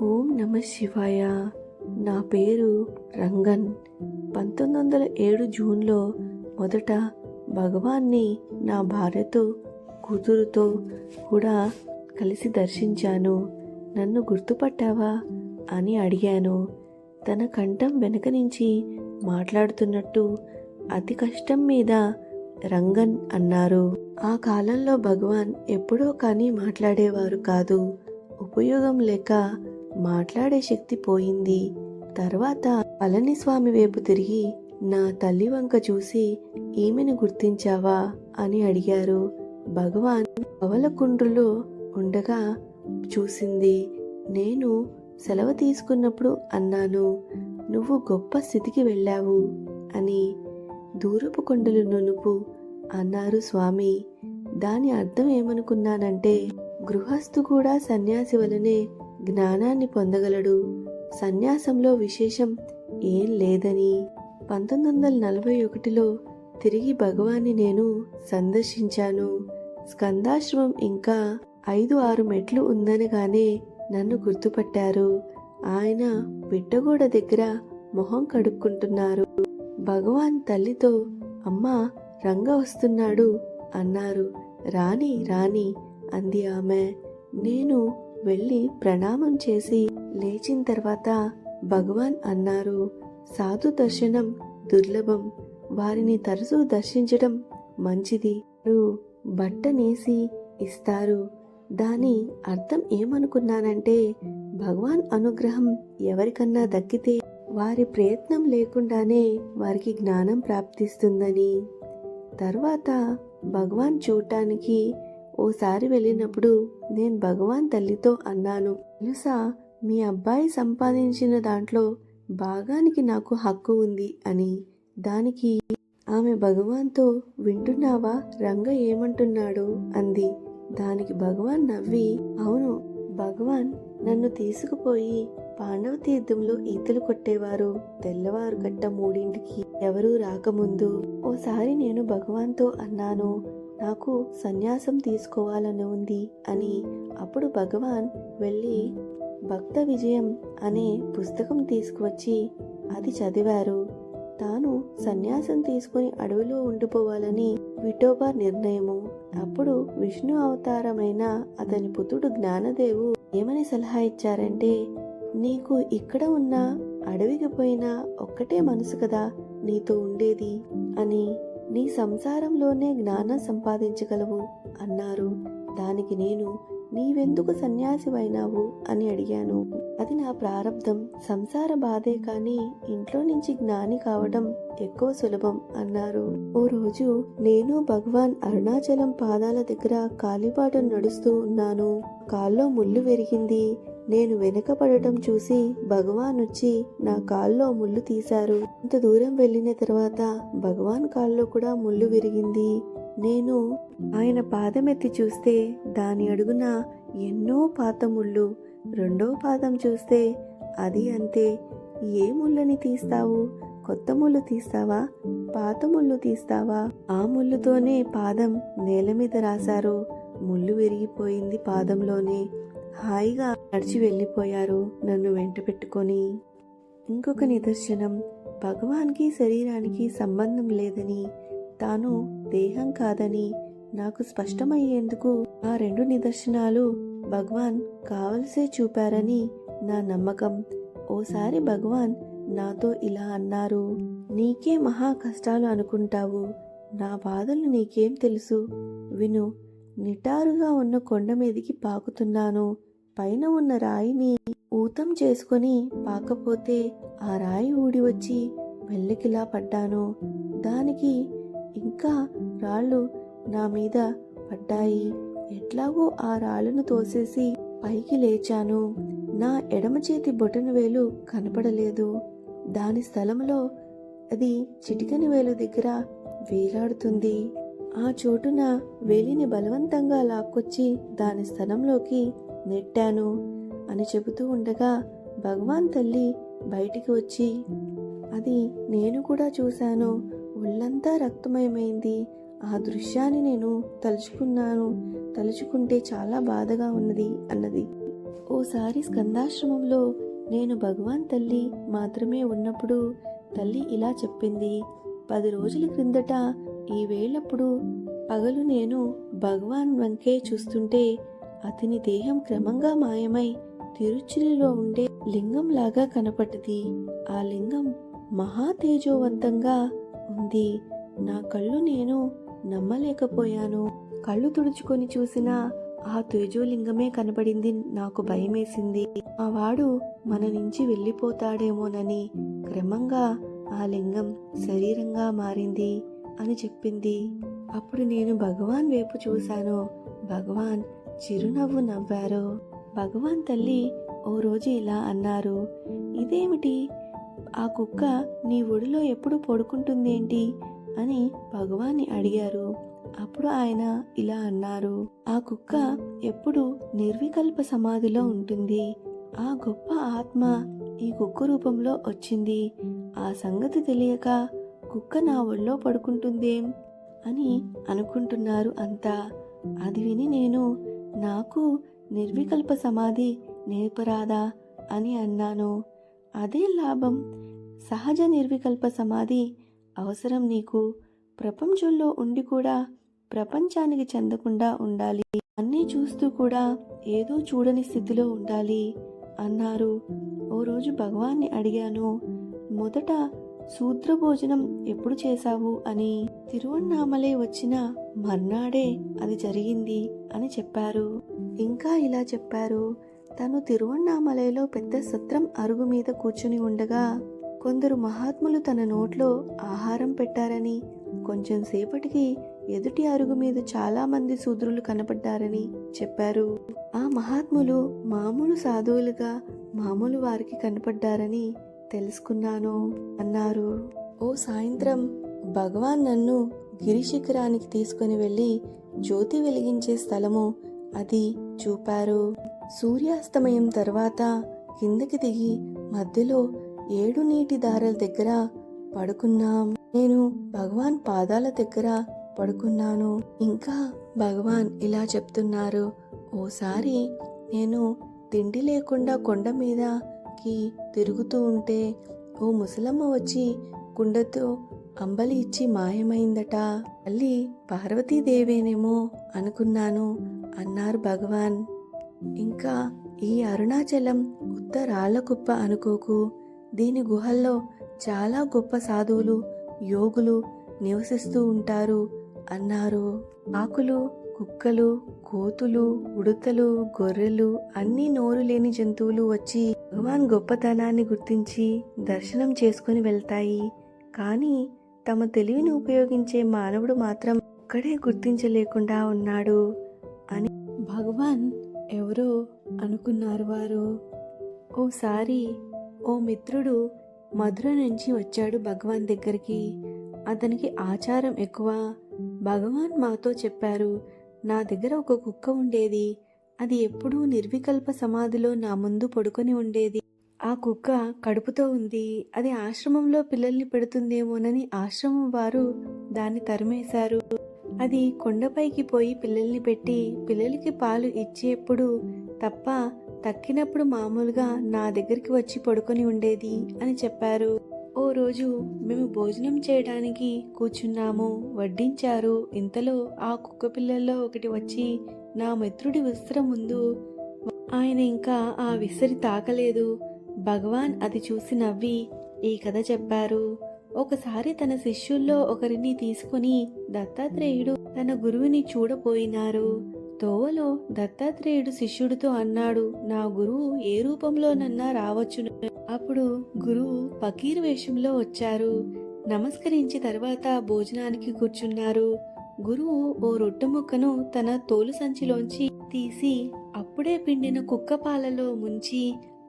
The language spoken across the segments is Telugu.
ఓం నమ శివాయ. నా పేరు రంగన్. 1907 జూన్లో మొదట భగవాన్ని నా భార్యతో కూతురుతో కూడా కలిసి దర్శించాను. నన్ను గుర్తుపట్టావా అని అడిగాను. తన కంఠం వెనక నుంచి మాట్లాడుతున్నట్టు అతి కష్టం మీద రంగన్ అన్నారు. ఆ కాలంలో భగవాన్ ఎప్పుడో కానీ మాట్లాడేవారు కాదు. ఉపయోగం లేక మాట్లాడే శక్తి పోయింది. తర్వాత పళనిస్వామి వైపు తిరిగి నా తల్లి వంక చూసి ఈమెను గుర్తించావా అని అడిగారు. భగవాన్ పవలకుండ్రులో ఉండగా చూసింది. నేను సెలవు తీసుకున్నప్పుడు అన్నాను, నువ్వు గొప్ప స్థితికి వెళ్ళావు అని. దూరపు కొండలు నునుపు అన్నారు స్వామి. దాని అర్థం ఏమనుకున్నానంటే, గృహస్థు కూడా సన్యాసి వలనే జ్ఞానాన్ని పొందగలడు, సన్యాసంలో విశేషం ఏం లేదని. 1941లో తిరిగి భగవాన్ని నేను సందర్శించాను. స్కందాశ్రమం ఇంకా 5-6 మెట్లు ఉందనగానే నన్ను గుర్తుపట్టారు. ఆయన పిట్టగోడ దగ్గర మొహం కడుక్కుంటున్నారు. భగవాన్ తల్లితో, అమ్మా రంగ వస్తున్నాడు అన్నారు. రాని రాని అంది ఆమె. నేను వెళ్ళి ప్రణామం చేసి లేచిన తర్వాత భగవాన్ అన్నారు, సాధు దర్శనం దుర్లభం, వారిని తరచూ దర్శించడం మంచిది. బట్ట నేసి ఇస్తారు. దాని అర్థం ఏమనుకున్నానంటే, భగవాన్ అనుగ్రహం ఎవరికన్నా దక్కితే వారి ప్రయత్నం లేకుండానే వారికి జ్ఞానం ప్రాప్తిస్తుందని. తర్వాత భగవాన్ చూడటానికి ఓసారి వెళ్ళినప్పుడు నేను భగవాన్ తల్లితో అన్నాను, తెలుసా మీ అబ్బాయి సంపాదించిన దాంట్లో భాగానికి నాకు హక్కు ఉంది అని. దానికి ఆమె భగవాన్తో, వింటున్నావా రంగ ఏమంటున్నాడు అంది. దానికి భగవాన్ నవ్వి, అవును, భగవాన్ నన్ను తీసుకుపోయి పాండవ తీర్థంలో ఈతలు కొట్టేవారు. తెల్లవారు గట్ట 3ంటికి ఎవరూ రాకముందు ఓసారి నేను భగవాన్తో అన్నాను, నాకు సన్యాసం తీసుకోవాలని ఉంది అని. అప్పుడు భగవాన్ వెళ్ళి భక్త విజయం అనే పుస్తకం తీసుకువచ్చి అది చదివారు. తాను సన్యాసం తీసుకుని అడవిలో ఉండిపోవాలని విఠోబా నిర్ణయము. అప్పుడు విష్ణు అవతారమైన అతని పుత్రుడు జ్ఞానదేవు ఏమని సలహా ఇచ్చారంటే, నీకు ఇక్కడ ఉన్న అడవికి పోయినా ఒక్కటే మనసు కదా నీతో ఉండేది అని, నీ సంసారంలోనే జ్ఞానం సంపాదించగలవు అన్నారు. దానికి నేను, నీవెందుకు సన్యాసివైనావు అని అడిగాను. అది నా ప్రారంధం, సంసార బాధే కానీ ఇంట్లో నుంచి జ్ఞాని కావడం ఎక్కువ సులభం అన్నారు. ఓ రోజు నేను భగవాన్ అరుణాచలం పాదాల దగ్గర కాలిబాట నడుస్తూ ఉన్నాను. కాల్లో ముళ్ళు విరిగింది. నేను వెనకపడటం చూసి భగవాన్ వచ్చి నా కాల్లో ముళ్ళు తీశారు. ఇంత దూరం వెళ్ళిన తర్వాత భగవాన్ కాల్లో కూడా ముళ్ళు విరిగింది. నేను ఆయన పాదమెత్తి చూస్తే దాని అడుగున ఎన్నో పాత ముళ్ళు. రెండో పాదం చూస్తే అది అంతే. ఏ ముళ్ళని తీస్తావు? కొత్త ముళ్ళు తీస్తావా, పాత ముళ్ళు తీస్తావా? ఆ ముళ్ళుతోనే పాదం నేల మీద రాశారు. ముళ్ళు విరిగిపోయింది పాదంలోనే. హాయిగా నడిచి వెళ్ళిపోయారు నన్ను వెంట పెట్టుకొని. ఇంకొక నిదర్శనం, భగవాన్కి శరీరానికి సంబంధం లేదని, తాను దేహం కాదని నాకు స్పష్టమయ్యేందుకు ఆ 2 నిదర్శనాలు భగవాన్ కావలసే చూపారని నా నమ్మకం. ఓసారి భగవాన్ నాతో ఇలా అన్నారు, నీకే మహా కష్టాలు అనుకుంటావు, నా బాధలు నీకేం తెలుసు, విను. నిటారుగా ఉన్న కొండ మీదికి పాకుతున్నాను. పైన ఉన్న రాయిని ఊతం చేసుకొని పాకపోతే ఆ రాయి ఊడి వచ్చి వెల్లకిలా పడ్డాను. దానికి ఇంకా రాళ్ళు నా మీద పడ్డాయి. ఎట్లాగో ఆ రాళ్ళను తోసేసి పైకి లేచాను. నా ఎడమ చేతి బొటన వేలు కనపడలేదు. దాని స్థలంలో అది చిటికని వేలు దగ్గర వేలాడుతుంది. ఆ చోటున వేలిని బలవంతంగా లాక్కొచ్చి దాని స్థలంలోకి నెట్టాను అని చెబుతూ ఉండగా భగవాన్ తల్లి బయటికి వచ్చి, అది నేను కూడా చూశాను, ఒళ్ళంతా రక్తమయమైంది. ఆ దృశ్యాన్ని నేను తలుచుకుంటే చాలా బాధగా ఉన్నది అన్నది. ఓసారి స్కందాశ్రమంలో నేను భగవాన్ తల్లి మాత్రమే ఉన్నప్పుడు తల్లి ఇలా చెప్పింది. 10 రోజుల క్రిందట ఈ వేళప్పుడు పగలు నేను భగవాన్ వంకే చూస్తుంటే అతని దేహం క్రమంగా మాయమై తిరుచిలిలో ఉండే లింగంలాగా కనపడ్డది. ఆ లింగం మహా తేజోవంతంగా ఉంది. నా కళ్ళు నేను నమ్మలేకపోయాను. కళ్ళు తుడుచుకొని చూసిన ఆ తేజోలింగమే కనబడింది. నాకు భయమేసింది. ఆ వాడు మన నుంచి వెళ్ళిపోతాడేమోనని. క్రమంగా ఆ లింగం శరీరంగా మారింది అని చెప్పింది. అప్పుడు నేను భగవాన్ వైపు చూశాను. భగవాన్ చిరునవ్వు నవ్వారు. భగవాన్ తల్లి ఓ రోజు ఇలా అన్నారు, ఇదేమిటి, ఆ కుక్క నీ ఒడిలో ఎప్పుడు పడుకుంటుందేంటి అని భగవాన్ని అడిగారు. అప్పుడు ఆయన ఇలా అన్నారు, ఆ కుక్క ఎప్పుడు నిర్వికల్ప సమాధిలో ఉంటుంది. ఆ గొప్ప ఆత్మ ఈ కుక్క రూపంలో వచ్చింది. ఆ సంగతి తెలియక కుక్క నా ఒళ్ళో పడుకుంటుందేం అని అనుకుంటున్నారు అంతా. అది విని నేను, నాకు నిర్వికల్ప సమాధి నేర్పరాదా అని అన్నాను. అదే లాభం, సహజ నిర్వికల్ప సమాధి అవసరం నీకు. ప్రపంచంలో ఉండి కూడా ప్రపంచానికి చెందకుండా ఉండాలి. అన్నీ చూస్తూ కూడా ఏదో చూడని స్థితిలో ఉండాలి అన్నారు. ఓ రోజు భగవాన్ని అడిగాను, మొదట శూద్ర భోజనం ఎప్పుడు చేశావు అని. తిరువణ్ణామలై వచ్చిన మర్నాడే అది జరిగింది అని చెప్పారు. ఇంకా ఇలా చెప్పారు, తను తిరువణ్ణామలైలో పెద్ద సత్రం అరుగు మీద కూర్చుని ఉండగా కొందరు మహాత్ములు తన నోట్లో ఆహారం పెట్టారని, కొంచెం సేపటికి ఎదుటి అరుగు మీద చాలా మంది శూద్రులు కనపడ్డారని చెప్పారు. ఆ మహాత్ములు మామూలు సాధువులుగా మామూలు వారికి కనపడ్డారని తెలుసుకున్నాను అన్నారు. ఓ సాయంత్రం భగవాన్ నన్ను గిరిశిఖరానికి తీసుకుని వెళ్ళి జ్యోతి వెలిగించే స్థలము అది చూపారు. సూర్యాస్తమయం తర్వాత కిందకి దిగి మధ్యలో 7 నీటి దారల దగ్గర పడుకున్నాం. నేను భగవాన్ పాదాల దగ్గర పడుకున్నాను. ఇంకా భగవాన్ ఇలా చెప్తున్నారు, ఓసారి నేను తిండి లేకుండా కొండ మీదకి తిరుగుతూ ఉంటే ఓ ముసలమ్మ వచ్చి కుండతో అంబలి ఇచ్చి మాయమైందట. మళ్ళీ పార్వతీదేవేనేమో అనుకున్నాను అన్నారు భగవాన్. ఇంకా ఈ అరుణాచలం ఉత్తరాళ్ళ కుప్ప అనుకోకు. దీని గుహల్లో చాలా గొప్ప సాధువులు యోగులు నివసిస్తూ ఉంటారు అన్నారు. ఆకులు, కుక్కలు, కోతులు, ఉడతలు, గొర్రెలు అన్ని నోరు లేని జంతువులు వచ్చి భగవాన్ గొప్పతనాన్ని గుర్తించి దర్శనం చేసుకుని వెళ్తాయి. కానీ తమ తెలివిని ఉపయోగించే మానవుడు మాత్రం ఒక్కడే గుర్తించలేకుండా ఉన్నాడు అని. భగవాన్ ఎవరో అనుకున్నారు వారు. ఓసారి ఓ మిత్రుడు మధుర నుంచి వచ్చాడు భగవాన్ దగ్గరికి. అతనికి ఆచారం ఎక్కువ. భగవాన్ మాతో చెప్పారు, నా దగ్గర ఒక కుక్క ఉండేది. అది ఎప్పుడూ నిర్వికల్ప సమాధిలో నా ముందు పడుకొని ఉండేది. ఆ కుక్క కడుపుతో ఉంది. అది ఆశ్రమంలో పిల్లల్ని పెడుతుందేమోనని ఆశ్రమం వారు దాన్ని తరిమేశారు. అది కొండపైకి పోయి పిల్లల్ని పెట్టి పిల్లలకి పాలు ఇచ్చేప్పుడు తప్ప తక్కినప్పుడు మామూలుగా నా దగ్గరికి వచ్చి పడుకొని ఉండేది అని చెప్పారు. ఓ రోజు మేము భోజనం చేయడానికి కూర్చున్నాము. వడ్డించారు. ఇంతలో ఆ కుక్క పిల్లల్లో ఒకటి వచ్చి నా మిత్రుడి విస్తరం ముందు. ఆయన ఇంకా ఆ విసిరి తాకలేదు. భగవాన్ అది చూసి నవ్వి ఈ కథ చెప్పారు. ఒకసారి తన శిష్యుల్లో ఒకరిని తీసుకుని దత్తాత్రేయుడు తన గురువుని చూడబోయినారు. తోవలో దత్తాత్రేయుడు శిష్యుడితో అన్నాడు, నా గురువు ఏ రూపంలోనన్నా రావచ్చును. అప్పుడు గురువు ఫకీర్ వేషంలో వచ్చారు. నమస్కరించి తర్వాత భోజనానికి కూర్చున్నారు. గురువు ఓ రొట్టె ముక్కను తన తోలు సంచిలోంచి తీసి అప్పుడే పిండిన కుక్క పాలలో ముంచి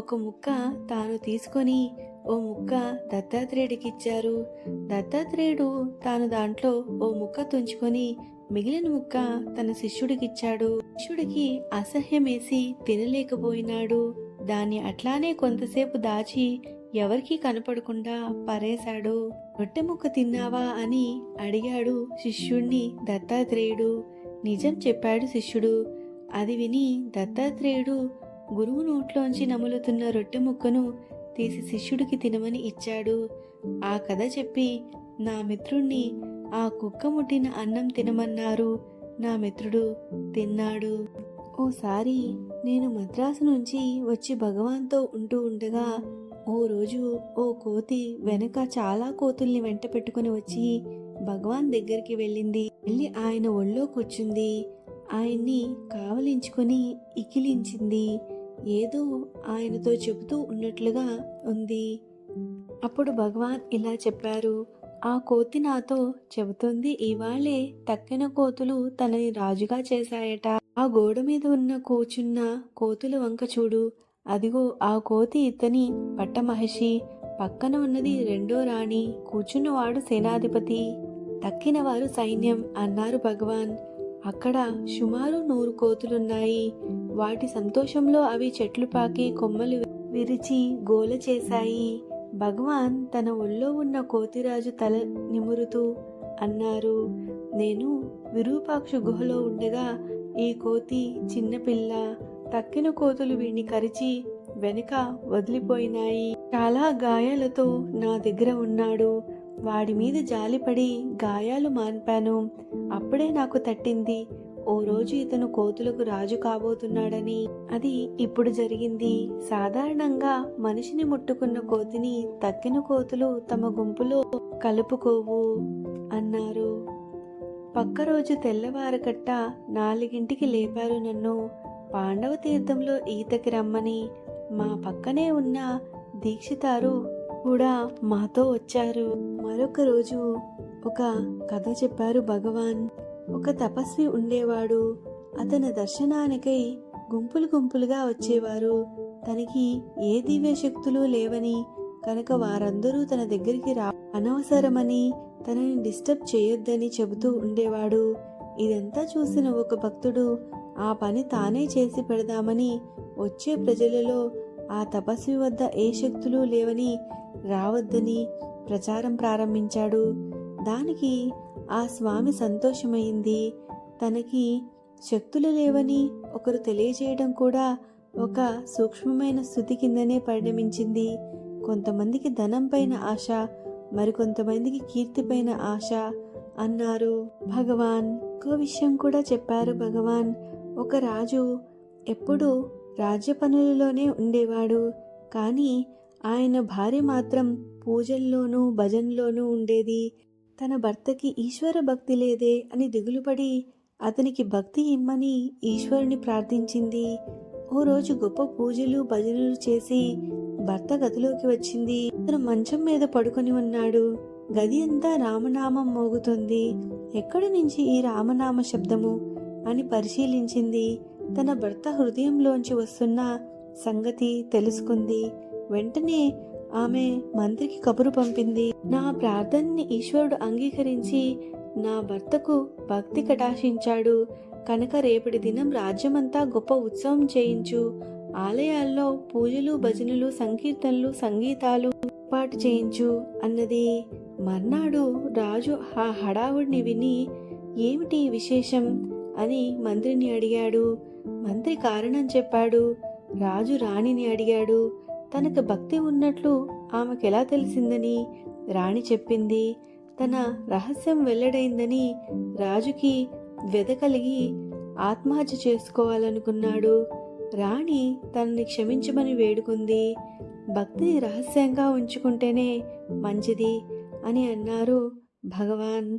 ఒక ముక్క తాను తీసుకొని ఓ ముక్క దత్తాత్రేయుడికిచ్చారు. దత్తాత్రేయుడు తాను దాంట్లో ఓ ముక్క తుంచుకొని మిగిలిన ముక్క తన శిష్యుడికిచ్చాడు. శిష్యుడికి అసహ్యమేసి తినలేకపోయినాడు. దాన్ని అట్లానే కొంతసేపు దాచి ఎవరికీ కనపడకుండా పరేశాడు. రొట్టె ముక్క తిన్నావా అని అడిగాడు శిష్యుణ్ణి దత్తాత్రేయుడు. నిజం చెప్పాడు శిష్యుడు. అది విని దత్తాత్రేయుడు గురువు నోట్లోంచి నములుతున్న రొట్టె ముక్కను తీసి శిష్యుడికి తినమని ఇచ్చాడు. ఆ కథ చెప్పి నా మిత్రుణ్ణి ఆ కుక్క ముట్టిన అన్నం తినమన్నారు. నా మిత్రుడు తిన్నాడు. ఓసారి నేను మద్రాసు నుంచి వచ్చి భగవాన్తో ఉంటూ ఉండగా ఓ రోజు ఓ కోతి వెనక చాలా కోతుల్ని వెంట పెట్టుకుని వచ్చి భగవాన్ దగ్గరికి వెళ్ళి ఆయన ఒళ్ళో కూర్చుంది. ఆయన్ని కావలించుకొని ఇకిలించింది. ఏదో ఆయనతో చెబుతూ ఉన్నట్లుగా ఉంది. అప్పుడు భగవాన్ ఇలా చెప్పారు, ఆ కోతి నాతో చెబుతుంది, ఇవాళే తక్కిన కోతులు తనని రాజుగా చేశాయట. ఆ గోడ మీద ఉన్న కూర్చున్న కోతుల వంక చూడు, అదిగో ఆ కోతి ఇతని పట్టమహర్షి, పక్కన ఉన్నది రెండో రాణి, కూర్చున్నవాడు సేనాధిపతి, తక్కిన వారు సైన్యం అన్నారు భగవాన్. అక్కడ సుమారు 100 కోతులున్నాయి. వాటి సంతోషంలో అవి చెట్లు పాకి కొమ్మలు విరిచి గోల చేశాయి. భగవాన్ తన ఒళ్ళో ఉన్న కోతిరాజు తల నిమురుతూ అన్నారు, నేను విరూపాక్ష గుహలో ఉండగా ఈ కోతి చిన్నపిల్ల, తక్కిన కోతులు వీడిని కరిచి వెనుక వదిలిపోయినాయి. చాలా గాయాలతో నా దగ్గర ఉన్నాడు. వాడి మీద జాలిపడి గాయాలు మాన్పాను. అప్పుడే నాకు తట్టింది, ఓ రోజు ఇతను కోతులకు రాజు కాబోతున్నాడని. అది ఇప్పుడు జరిగింది. సాధారణంగా మనిషిని ముట్టుకున్న కోతిని తక్కిన కోతులు తమ గుంపులో కలుపుకోవు అన్నారు. పక్క రోజు తెల్లవారకట్ట 4ంటికి లేపారు నన్ను. పాండవ తీర్థంలో ఈతకి రమ్మని. మా పక్కనే ఉన్న దీక్షితారు కూడా మాతో వచ్చారు. మరొక రోజు ఒక కథ చెప్పారు భగవాన్. ఒక తపస్వి ఉండేవాడు. అతని దర్శనానికై గుంపులు గుంపులుగా వచ్చేవారు. తనకి ఏ దివ్య శక్తులు లేవని, కనుక వారందరూ తన దగ్గరికి అనవసరమని, తనని డిస్టర్బ్ చేయొద్దని చెబుతూ ఉండేవాడు. ఇదంతా చూసిన ఒక భక్తుడు ఆ పని తానే చేసి పెడదామని వచ్చే ప్రజలలో ఆ తపస్వి వద్ద ఏ శక్తులు లేవని, రావద్దని ప్రచారం ప్రారంభించాడు. దానికి ఆ స్వామి సంతోషమైంది. తనకి శక్తులు లేవని ఒకరు తెలియజేయడం కూడా ఒక సూక్ష్మమైన స్థుతి కిందనే పరిణమించింది. కొంతమందికి ధనం పైన ఆశ, మరికొంతమందికి కీర్తి పైన ఆశ అన్నారు భగవాన్. ఇంకో విషయం కూడా చెప్పారు భగవాన్. ఒక రాజు ఎప్పుడూ రాజ్య పనులలోనే ఉండేవాడు. కానీ ఆయన భార్య మాత్రం పూజల్లోనూ భజనలోనూ ఉండేది. తన భర్తకి ఈశ్వర భక్తి లేదే అని దిగులుపడి అతనికి భక్తి ఇమ్మని ఈశ్వరుని ప్రార్థించింది. ఓ రోజు గొప్ప పూజలు భజనలు చేసి భర్త గదిలోకి వచ్చింది. అతను మంచం మీద పడుకొని ఉన్నాడు. గది అంతా రామనామం మోగుతుంది. ఎక్కడి నుంచి ఈ రామనామ శబ్దము అని పరిశీలించింది. తన భర్త హృదయంలోంచి వస్తున్న సంగతి తెలుసుకుంది. వెంటనే ఆమె మంత్రికి కబురు పంపింది. నా ప్రార్థనని ఈశ్వరుడు అంగీకరించి నా భర్తకు భక్తి కటాక్షించాడు కనుక రేపటి దినం రాజ్యమంతా గొప్ప ఉత్సవం చేయించు. ఆలయాల్లో పూజలు భజనలు సంకీర్తనలు సంగీతాలు ఏర్పాటు చేయించు అన్నది. మర్నాడు రాజు ఆ హడావుడిని విని ఏమిటి విశేషం అని మంత్రిని అడిగాడు. మంత్రి కారణం చెప్పాడు. రాజు రాణిని అడిగాడు. తనకు భక్తి ఉన్నట్లు ఆమెకెలా తెలిసిందని రాణి చెప్పింది. తన రహస్యం వెల్లడైందని రాజుకి వ్యధ కలిగి ఆత్మహత్య చేసుకోవాలనుకున్నాడు. రాణి తనని క్షమించమని వేడుకుంది. భక్తిని రహస్యంగా ఉంచుకుంటేనే మంచిది అని అన్నారు భగవాన్.